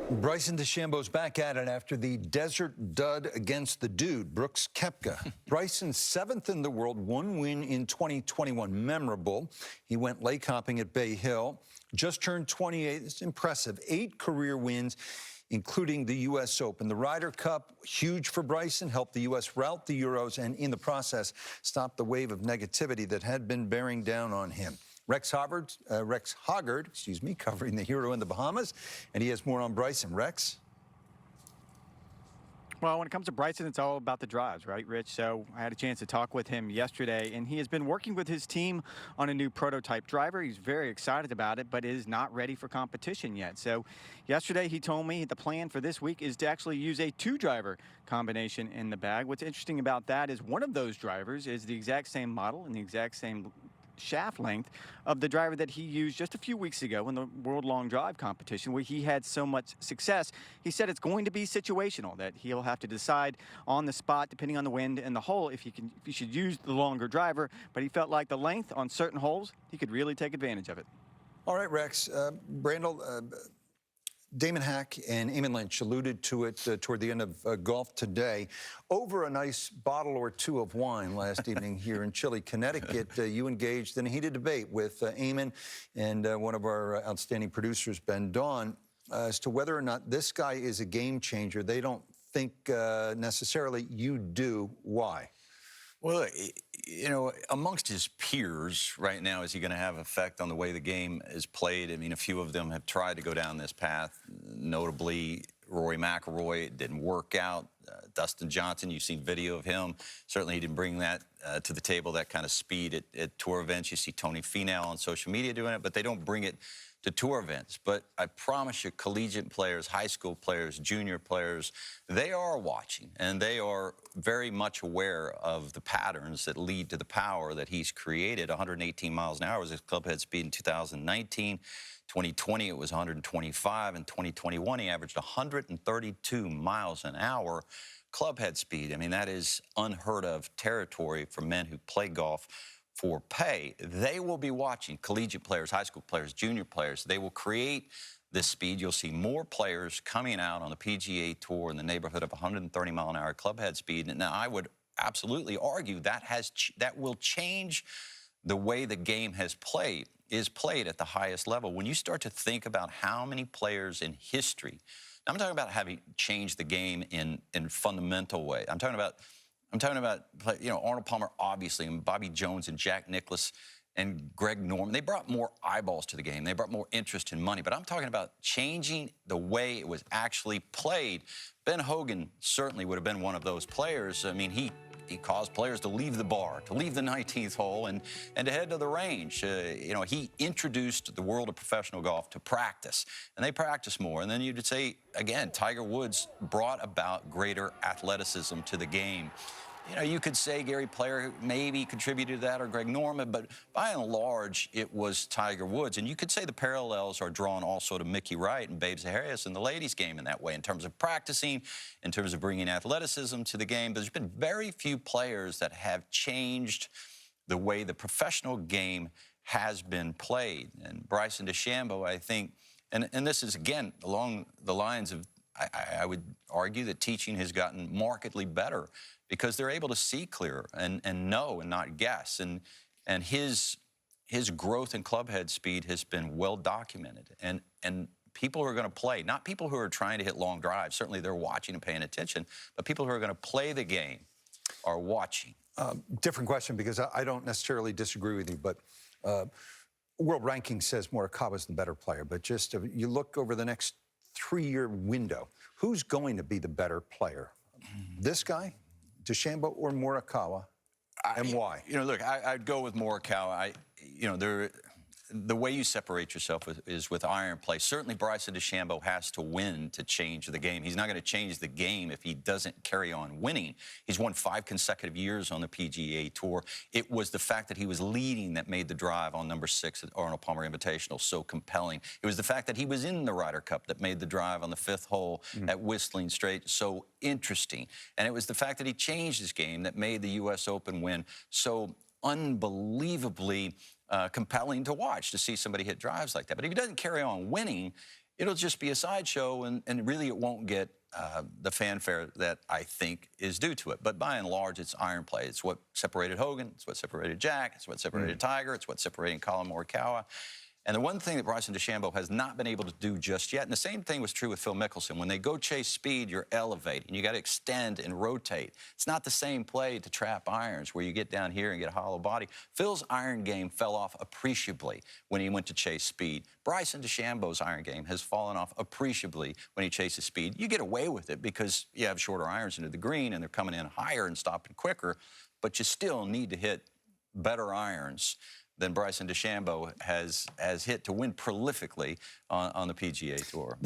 Bryson DeChambeau's back at it after the desert dud against the dude, Brooks Koepka. Bryson's 7th in the world, 1 win in 2021. Memorable. He went lake hopping at Bay Hill. Just turned 28. It's impressive. 8 career wins, including the U.S. Open. The Ryder Cup, huge for Bryson, helped the U.S. rout the Euros and, in the process, stop the wave of negativity that had been bearing down on him. Rex Hoggard, covering the hero in the Bahamas, and he has more on Bryson. Rex? Well, when it comes to Bryson, it's all about the drives, right, Rich? So I had a chance to talk with him yesterday, and he has been working with his team on a new prototype driver. He's very excited about it, but is not ready for competition yet. So yesterday he told me the plan for this week is to actually use a 2-driver combination in the bag. What's interesting about that is one of those drivers is the exact same model and the exact same shaft length of the driver that he used just a few weeks ago in the World Long Drive competition, where he had so much success. He said it's going to be situational, that he'll have to decide on the spot, depending on the wind and the hole, if he should use the longer driver. But he felt like the length on certain holes, he could really take advantage of it. All right, Rex. Brandel, Damon Hack and Eamon Lynch alluded to it toward the end of golf today. Over a nice bottle or two of wine last evening here in chilly Connecticut, you engaged in a heated debate with Eamon and one of our outstanding producers, Ben Dawn, as to whether or not this guy is a game changer. They don't think necessarily you do. Why? Well, you know, amongst his peers right now, is he going to have effect on the way the game is played? I mean, a few of them have tried to go down this path, notably Rory McIlroy. It didn't work out. Dustin Johnson, you've seen video of him. Certainly he didn't bring that to the table, that kind of speed at tour events. You see Tony Finau on social media doing it, but they don't bring it to tour events. But I promise you, collegiate players, high school players, junior players, they are watching, and they are very much aware of the patterns that lead to the power that he's created. 118 miles an hour was his clubhead speed in 2019. 2020, it was 125. In 2021, he averaged 132 miles an hour clubhead speed. I mean, that is unheard of territory for men who play golf for pay. They will be watching collegiate players, high school players, junior players. They will create this speed. You'll see more players coming out on the PGA Tour in the neighborhood of 130 mile an hour clubhead speed. And now I would absolutely argue that that will change the way the game is played at the highest level. When you start to think about how many players in history, I'm talking about having changed the game in fundamental way. I'm talking about, you know, Arnold Palmer, obviously, and Bobby Jones and Jack Nicklaus and Greg Norman. They brought more eyeballs to the game. They brought more interest in money. But I'm talking about changing the way it was actually played. Ben Hogan certainly would have been one of those players. I mean, he caused players to leave the bar, to leave the 19th hole, and to head to the range. You know, he introduced the world of professional golf to practice, and they practice more. And then you'd say, again, Tiger Woods brought about greater athleticism to the game. You know, you could say Gary Player maybe contributed to that, or Greg Norman, but by and large, it was Tiger Woods. And you could say the parallels are drawn also to Mickey Wright and Babe Zaharias in the ladies' game in that way, in terms of practicing, in terms of bringing athleticism to the game. But there's been very few players that have changed the way the professional game has been played. And Bryson DeChambeau, I think, and this is, again, along the lines of, I would argue that teaching has gotten markedly better because they're able to see clearer and know and not guess. And his growth in clubhead speed has been well documented. And people who are going to play, not people who are trying to hit long drives, certainly they're watching and paying attention, but people who are going to play the game are watching. Different question, because I don't necessarily disagree with you, but world ranking says Morikawa's the better player. But just you look over the next 3-year window, who's going to be the better player? This guy, DeChambeau, or Morikawa, and why? You know, look, I'd go with Morikawa. You know, the way you separate yourself is with iron play. Certainly, Bryson DeChambeau has to win to change the game. He's not going to change the game if he doesn't carry on winning. He's won 5 consecutive years on the PGA Tour. It was the fact that he was leading that made the drive on number 6 at Arnold Palmer Invitational so compelling. It was the fact that he was in the Ryder Cup that made the drive on the 5th hole at Whistling Straits so interesting. And it was the fact that he changed his game that made the U.S. Open win so unbelievably compelling to watch, to see somebody hit drives like that. But if he doesn't carry on winning, it'll just be a sideshow, and really it won't get the fanfare that I think is due to it. But by and large, it's iron play. It's what separated Hogan. It's what separated Jack. It's what separated Tiger. It's what separated Colin Morikawa. And the one thing that Bryson DeChambeau has not been able to do just yet, and the same thing was true with Phil Mickelson, when they go chase speed, you're elevating. You got to extend and rotate. It's not the same play to trap irons where you get down here and get a hollow body. Phil's iron game fell off appreciably when he went to chase speed. Bryson DeChambeau's iron game has fallen off appreciably when he chases speed. You get away with it because you have shorter irons into the green and they're coming in higher and stopping quicker, but you still need to hit better irons than Bryson DeChambeau has hit to win prolifically on the PGA Tour.